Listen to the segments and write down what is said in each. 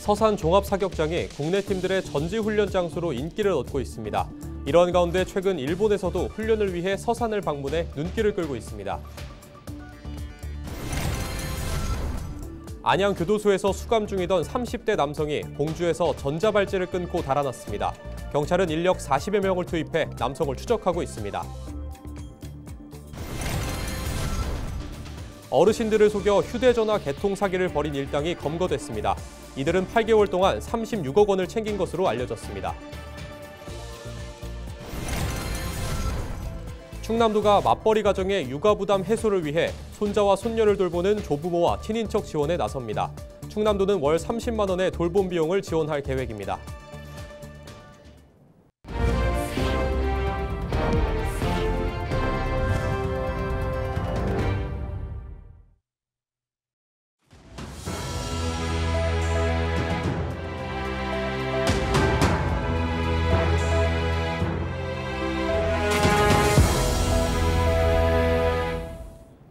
서산 종합사격장이 국내 팀들의 전지훈련 장소로 인기를 얻고 있습니다. 이런 가운데 최근 일본에서도 훈련을 위해 서산을 방문해 눈길을 끌고 있습니다. 안양 교도소에서 수감 중이던 30대 남성이 공주에서 전자발찌를 끊고 달아났습니다. 경찰은 인력 40여 명을 투입해 남성을 추적하고 있습니다. 어르신들을 속여 휴대전화 개통 사기를 벌인 일당이 검거됐습니다. 이들은 8개월 동안 36억 원을 챙긴 것으로 알려졌습니다. 충남도가 맞벌이 가정의 육아 부담 해소를 위해 손자와 손녀를 돌보는 조부모와 친인척 지원에 나섭니다. 충남도는 월 30만 원의 돌봄 비용을 지원할 계획입니다.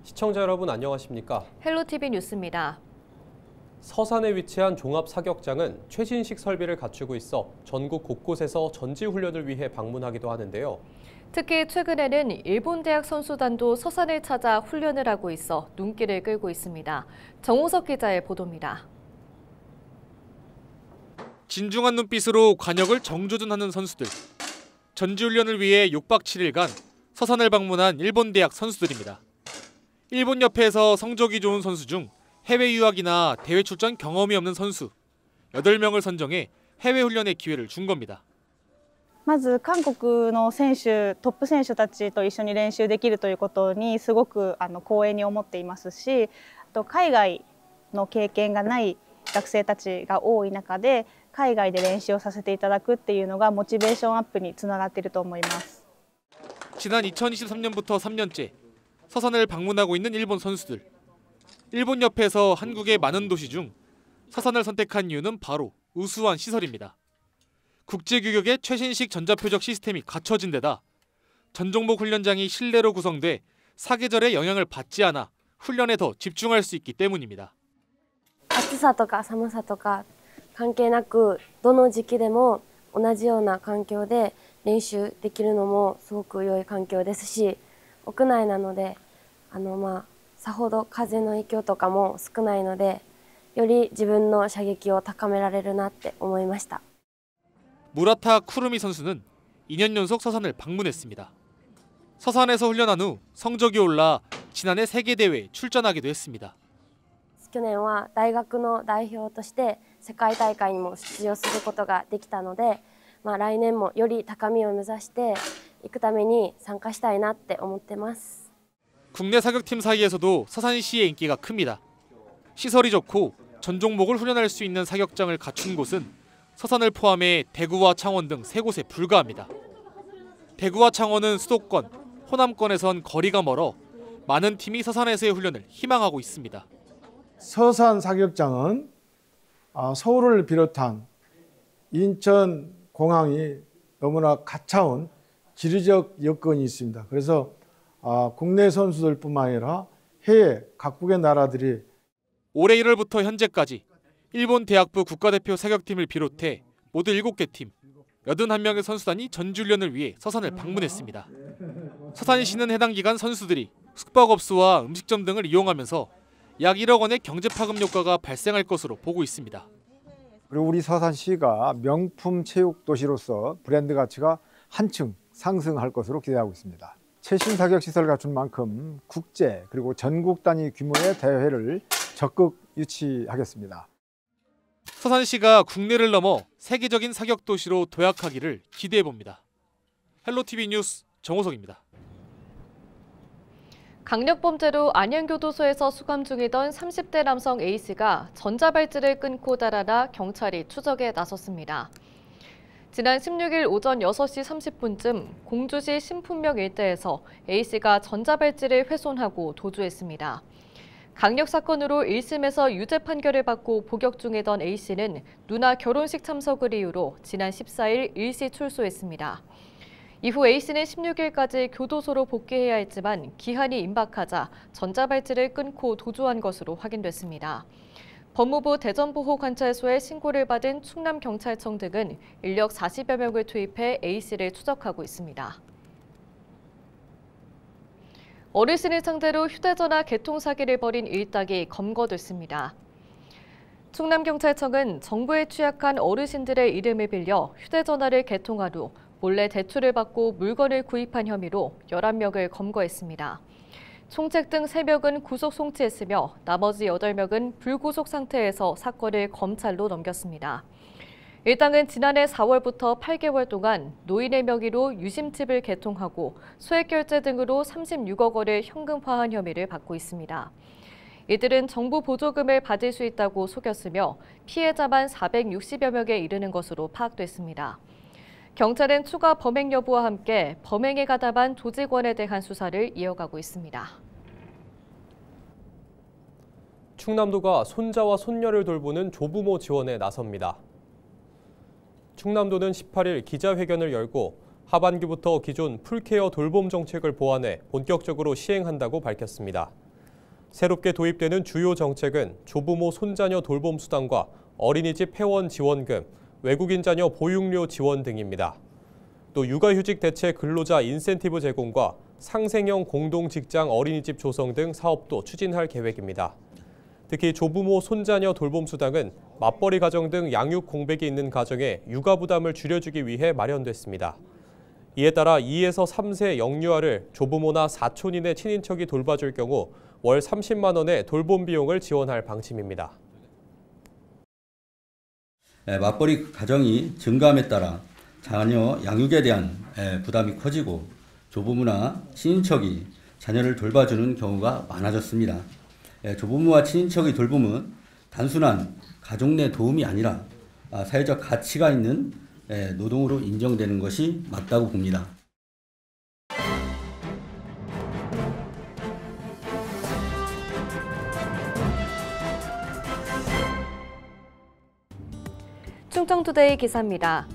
시청자 여러분 안녕하십니까? 헬로티비 뉴스입니다. 서산에 위치한 종합사격장은 최신식 설비를 갖추고 있어 전국 곳곳에서 전지훈련을 위해 방문하기도 하는데요. 특히 최근에는 일본 대학 선수단도 서산을 찾아 훈련을 하고 있어 눈길을 끌고 있습니다. 정호석 기자의 보도입니다. 진중한 눈빛으로 관역을 정조준하는 선수들. 전지훈련을 위해 6박 7일간 서산을 방문한 일본 대학 선수들입니다. 일본 옆에서 성적이 좋은 선수 중 해외 유학이나 대회 출전 경험이 없는 선수 8명을 선정해 해외 훈련의 기회를 준 겁니다. まず韓国の選手、トップ選手たちと一緒に練習できるということにすごく光栄に思っていますし、あと海外の経験がない学生たちが多い中で海外で練習をさせていただくっていうのがモチベーションアップにつながっていると思います。 지난 2023년부터 3년째 서산을 방문하고 있는 일본 선수들. 일본 옆에서 한국의 많은 도시 중 서산을 선택한 이유는 바로 우수한 시설입니다. 국제 규격의 최신식 전자표적 시스템이 갖춰진 데다 전 종목 훈련장이 실내로 구성돼 사계절의 영향을 받지 않아 훈련에 더 집중할 수 있기 때문입니다. 暑さとか寒さとか関係なくどの時期でも同じような環境で練習できるのもすごく良い環境ですし、屋内なのでさほど風の影響とかも少ないのでより自分の射撃を高められるなって思いました。 무라타 쿠루미 선수는 2년 연속 서산을 방문했습니다. 서산에서 훈련한 후 성적이 올라 지난해 세계대회에 출전하기도 했습니다. 去年は大学の代表として世界大会にも出場することができたので、来年もより高みを目指していくために参加したいなって思ってます。 국내 사격팀 사이에서도 서산시의 인기가 큽니다. 시설이 좋고 전 종목을 훈련할 수 있는 사격장을 갖춘 곳은 서산을 포함해 대구와 창원 등 3곳에 불과합니다. 대구와 창원은 수도권, 호남권에선 거리가 멀어 많은 팀이 서산에서의 훈련을 희망하고 있습니다. 서산 사격장은 서울을 비롯한 인천 공항이 너무나 가까운 지리적 여건이 있습니다. 그래서 국내 선수들뿐만 아니라 해외 각국의 나라들이 올해 1월부터 현재까지 일본 대학부 국가대표 사격팀을 비롯해 모두 7개 팀, 81명의 선수단이 전지훈련을 위해 서산을 방문했습니다. 서산시는 해당 기간 선수들이 숙박업소와 음식점 등을 이용하면서 약 1억 원의 경제파급 효과가 발생할 것으로 보고 있습니다. 그리고 우리 서산시가 명품 체육 도시로서 브랜드 가치가 한층 상승할 것으로 기대하고 있습니다. 최신 사격 시설 갖춘 만큼 국제 그리고 전국 단위 규모의 대회를 적극 유치하겠습니다. 서산시가 국내를 넘어 세계적인 사격 도시로 도약하기를 기대해 봅니다. 헬로티비 뉴스 정호석입니다. 강력범죄로 안양교도소에서 수감 중이던 30대 남성 A씨가 전자발찌를 끊고 달아나 경찰이 추적에 나섰습니다. 지난 16일 오전 6시 30분쯤 공주시 신품역 일대에서 A씨가 전자발찌를 훼손하고 도주했습니다. 강력 사건으로 1심에서 유죄 판결을 받고 복역 중이던 A씨는 누나 결혼식 참석을 이유로 지난 14일 일시 출소했습니다. 이후 A씨는 16일까지 교도소로 복귀해야 했지만 기한이 임박하자 전자발찌를 끊고 도주한 것으로 확인됐습니다. 법무부 대전보호관찰소에 신고를 받은 충남경찰청 등은 인력 40여 명을 투입해 A씨를 추적하고 있습니다. 어르신을 상대로 휴대전화 개통 사기를 벌인 일당이 검거됐습니다. 충남경찰청은 정부에 취약한 어르신들의 이름을 빌려 휴대전화를 개통한 후 몰래 대출을 받고 물건을 구입한 혐의로 11명을 검거했습니다. 총책 등 3명은 구속 송치했으며 나머지 8명은 불구속 상태에서 사건을 검찰로 넘겼습니다. 일당은 지난해 4월부터 8개월 동안 노인의 명의로 유심칩을 개통하고 소액결제 등으로 36억 원을 현금화한 혐의를 받고 있습니다. 이들은 정부 보조금을 받을 수 있다고 속였으며 피해자만 460여 명에 이르는 것으로 파악됐습니다. 경찰은 추가 범행 여부와 함께 범행에 가담한 조직원에 대한 수사를 이어가고 있습니다. 충남도가 손자와 손녀를 돌보는 조부모 지원에 나섭니다. 충남도는 18일 기자회견을 열고 하반기부터 기존 풀케어 돌봄 정책을 보완해 본격적으로 시행한다고 밝혔습니다. 새롭게 도입되는 주요 정책은 조부모 손자녀 돌봄 수당과 어린이집 회원 지원금, 외국인 자녀 보육료 지원 등입니다. 또 육아휴직 대체 근로자 인센티브 제공과 상생형 공동직장 어린이집 조성 등 사업도 추진할 계획입니다. 특히 조부모 손자녀 돌봄 수당은 맞벌이 가정 등 양육 공백이 있는 가정의 육아 부담을 줄여주기 위해 마련됐습니다. 이에 따라 2에서 3세 영유아를 조부모나 사촌인의 친인척이 돌봐줄 경우 월 30만 원의 돌봄 비용을 지원할 방침입니다. 맞벌이 가정이 증가함에 따라 자녀 양육에 대한 부담이 커지고 조부모나 친인척이 자녀를 돌봐주는 경우가 많아졌습니다. 조부모와 친인척의 돌봄은 단순한 가족 내 도움이 아니라 사회적 가치가 있는 노동으로 인정되는 것이 맞다고 봅니다. 충청투데이 기사입니다.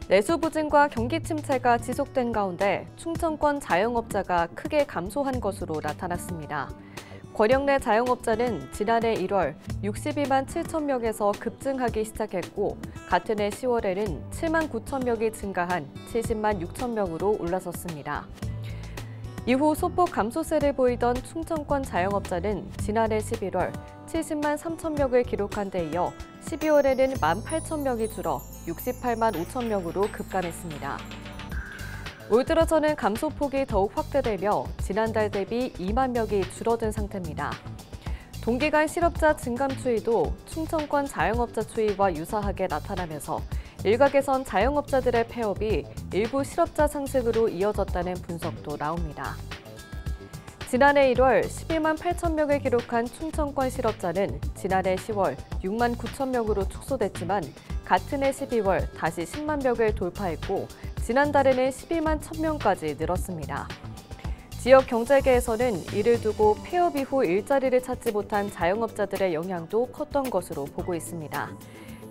내수 부진과 경기 침체가 지속된 가운데 충청권 자영업자가 크게 감소한 것으로 나타났습니다. 권역 내 자영업자는 지난해 1월 62만 7천 명에서 급증하기 시작했고 같은 해 10월에는 7만 9천 명이 증가한 70만 6천 명으로 올라섰습니다. 이후 소폭 감소세를 보이던 충청권 자영업자는 지난해 11월 70만 3천 명을 기록한 데 이어 12월에는 1만 8천 명이 줄어 68만 5천 명으로 급감했습니다. 올 들어서는 감소폭이 더욱 확대되며 지난달 대비 2만 명이 줄어든 상태입니다. 동기간 실업자 증감 추이도 충청권 자영업자 추이와 유사하게 나타나면서 일각에선 자영업자들의 폐업이 일부 실업자 상승으로 이어졌다는 분석도 나옵니다. 지난해 1월 11만 8천 명을 기록한 충청권 실업자는 지난해 10월 6만 9천 명으로 축소됐지만 같은 해 12월 다시 10만 명을 돌파했고 지난달에는 12만 1천 명까지 늘었습니다. 지역 경제계에서는 이를 두고 폐업 이후 일자리를 찾지 못한 자영업자들의 영향도 컸던 것으로 보고 있습니다.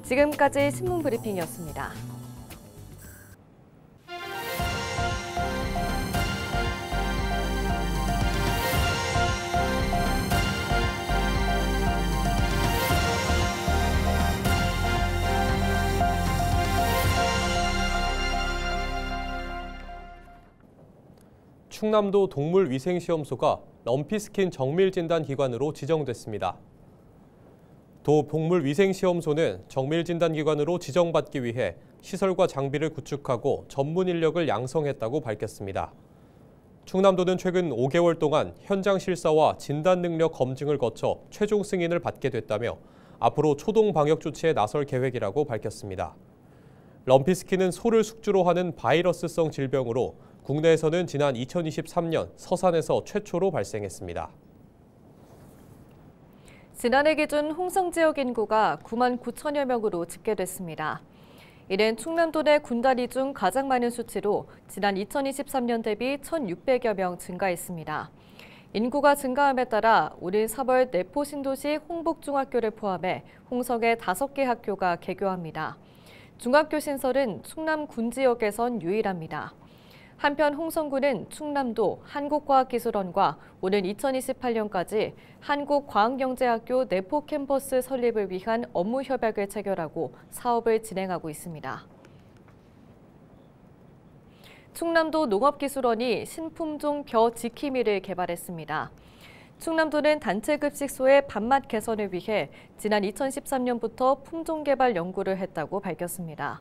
지금까지 신문 브리핑이었습니다. 충남도 동물위생시험소가 럼피스킨 정밀진단기관으로 지정됐습니다. 도 동물위생시험소는 정밀진단기관으로 지정받기 위해 시설과 장비를 구축하고 전문 인력을 양성했다고 밝혔습니다. 충남도는 최근 5개월 동안 현장 실사와 진단 능력 검증을 거쳐 최종 승인을 받게 됐다며 앞으로 초동 방역 조치에 나설 계획이라고 밝혔습니다. 럼피스킨은 소를 숙주로 하는 바이러스성 질병으로 국내에서는 지난 2023년 서산에서 최초로 발생했습니다. 지난해 기준 홍성 지역 인구가 9만 9천여 명으로 집계됐습니다. 이는 충남도 내 군단위 중 가장 많은 수치로 지난 2023년 대비 1,600여 명 증가했습니다. 인구가 증가함에 따라 올해 3월 내포 신도시 홍복중학교를 포함해 홍성에 5개 학교가 개교합니다. 중학교 신설은 충남 군 지역에선 유일합니다. 한편 홍성군은 충남도 한국과학기술원과 오는 2028년까지 한국과학영재학교 내포 캠퍼스 설립을 위한 업무 협약을 체결하고 사업을 진행하고 있습니다. 충남도 농업기술원이 신품종 벼 지킴이를 개발했습니다. 충남도는 단체급식소의 밥맛 개선을 위해 지난 2013년부터 품종 개발 연구를 했다고 밝혔습니다.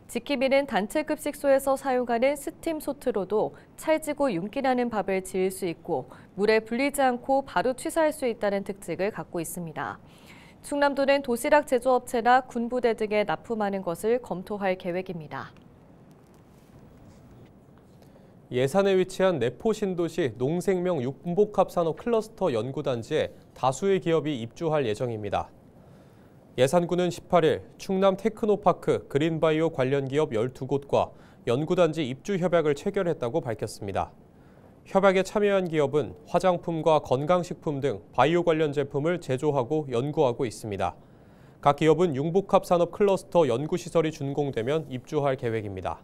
지킴이는 단체급식소에서 사용하는 스팀 소트로도 찰지고 윤기나는 밥을 지을 수 있고 물에 불리지 않고 바로 취사할 수 있다는 특징을 갖고 있습니다. 충남도는 도시락 제조업체나 군부대 등에 납품하는 것을 검토할 계획입니다. 예산에 위치한 내포 신도시 농생명 융복합산업 클러스터 연구단지에 다수의 기업이 입주할 예정입니다. 예산군은 18일 충남 테크노파크 그린바이오 관련 기업 12곳과 연구단지 입주 협약을 체결했다고 밝혔습니다. 협약에 참여한 기업은 화장품과 건강식품 등 바이오 관련 제품을 제조하고 연구하고 있습니다. 각 기업은 융복합산업 클러스터 연구시설이 준공되면 입주할 계획입니다.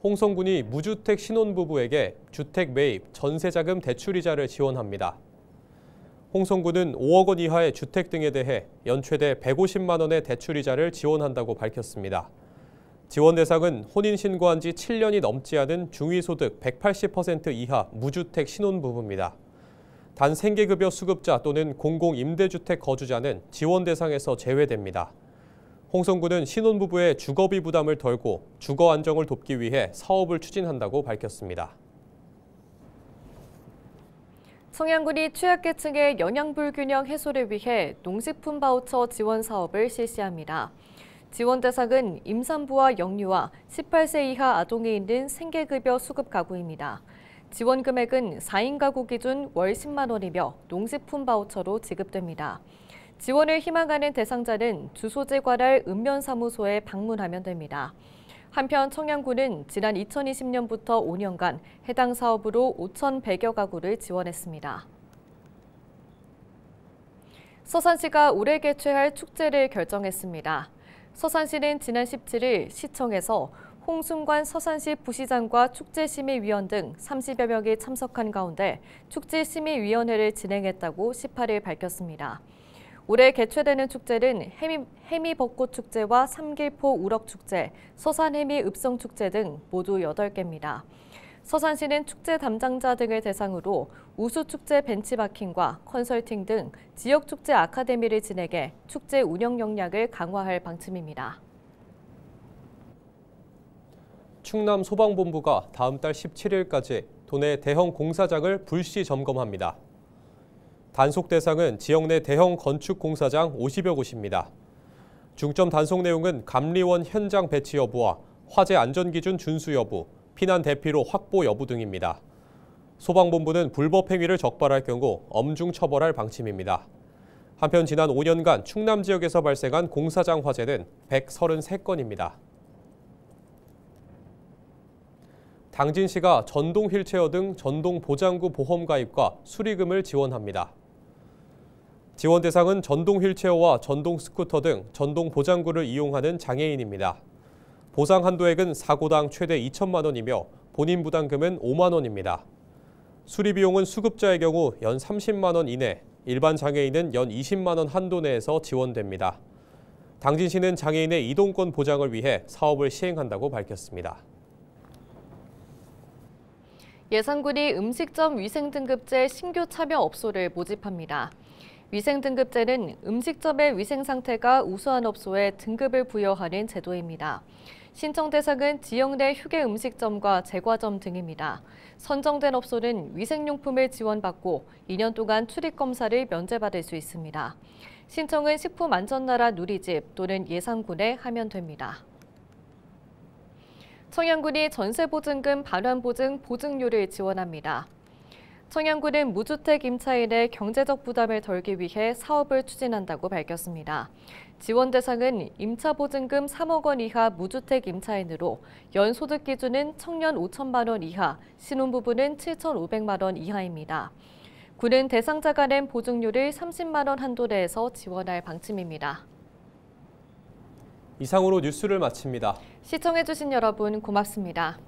홍성군이 무주택 신혼부부에게 주택 매입, 전세자금 대출이자를 지원합니다. 홍성군은 5억 원 이하의 주택 등에 대해 연최대 150만 원의 대출이자를 지원한다고 밝혔습니다. 지원 대상은 혼인 신고한 지 7년이 넘지 않은 중위소득 180% 이하 무주택 신혼부부입니다. 단 생계급여 수급자 또는 공공임대주택 거주자는 지원 대상에서 제외됩니다. 홍성군은 신혼부부의 주거비 부담을 덜고 주거 안정을 돕기 위해 사업을 추진한다고 밝혔습니다. 청양군이 취약계층의 영양불균형 해소를 위해 농식품 바우처 지원 사업을 실시합니다. 지원 대상은 임산부와 영유아, 18세 이하 아동이 있는 생계급여 수급 가구입니다. 지원 금액은 4인 가구 기준 월 10만 원이며 농식품 바우처로 지급됩니다. 지원을 희망하는 대상자는 주소지 관할 읍면사무소에 방문하면 됩니다. 한편 청양군은 지난 2020년부터 5년간 해당 사업으로 5,100여 가구를 지원했습니다. 서산시가 올해 개최할 축제를 결정했습니다. 서산시는 지난 17일 시청에서 홍순관 서산시 부시장과 축제심의위원 등 30여 명이 참석한 가운데 축제심의위원회를 진행했다고 18일 밝혔습니다. 올해 개최되는 축제는 해미벚꽃축제와 삼길포 우럭축제, 서산해미읍성축제 등 모두 8개입니다. 서산시는 축제 담당자 등을 대상으로 우수축제 벤치마킹과 컨설팅 등 지역축제 아카데미를 진행해 축제 운영 역량을 강화할 방침입니다. 충남 소방본부가 다음 달 17일까지 도내 대형 공사장을 불시 점검합니다. 단속 대상은 지역 내 대형 건축 공사장 50여 곳입니다. 중점 단속 내용은 감리원 현장 배치 여부와 화재 안전기준 준수 여부, 피난 대피로 확보 여부 등입니다. 소방본부는 불법 행위를 적발할 경우 엄중 처벌할 방침입니다. 한편 지난 5년간 충남 지역에서 발생한 공사장 화재는 133건입니다. 당진시가 전동 휠체어 등 전동 보장구 보험 가입과 수리금을 지원합니다. 지원 대상은 전동 휠체어와 전동 스쿠터 등 전동 보장구를 이용하는 장애인입니다. 보상 한도액은 사고당 최대 2천만 원이며 본인 부담금은 5만 원입니다. 수리 비용은 수급자의 경우 연 30만 원 이내, 일반 장애인은 연 20만 원 한도 내에서 지원됩니다. 당진시는 장애인의 이동권 보장을 위해 사업을 시행한다고 밝혔습니다. 예산군이 음식점 위생등급제 신규 참여 업소를 모집합니다. 위생등급제는 음식점의 위생 상태가 우수한 업소에 등급을 부여하는 제도입니다. 신청 대상은 지역 내 휴게 음식점과 제과점 등입니다. 선정된 업소는 위생용품을 지원받고 2년 동안 출입검사를 면제받을 수 있습니다. 신청은 식품안전나라 누리집 또는 예산군에 하면 됩니다. 청양군이 전세보증금 반환보증 보증료를 지원합니다. 청양군은 무주택 임차인의 경제적 부담을 덜기 위해 사업을 추진한다고 밝혔습니다. 지원 대상은 임차보증금 3억 원 이하 무주택 임차인으로 연소득 기준은 청년 5천만 원 이하, 신혼부부는 7,500만 원 이하입니다. 군은 대상자가 낸 보증료를 30만 원 한도 내에서 지원할 방침입니다. 이상으로 뉴스를 마칩니다. 시청해주신 여러분 고맙습니다.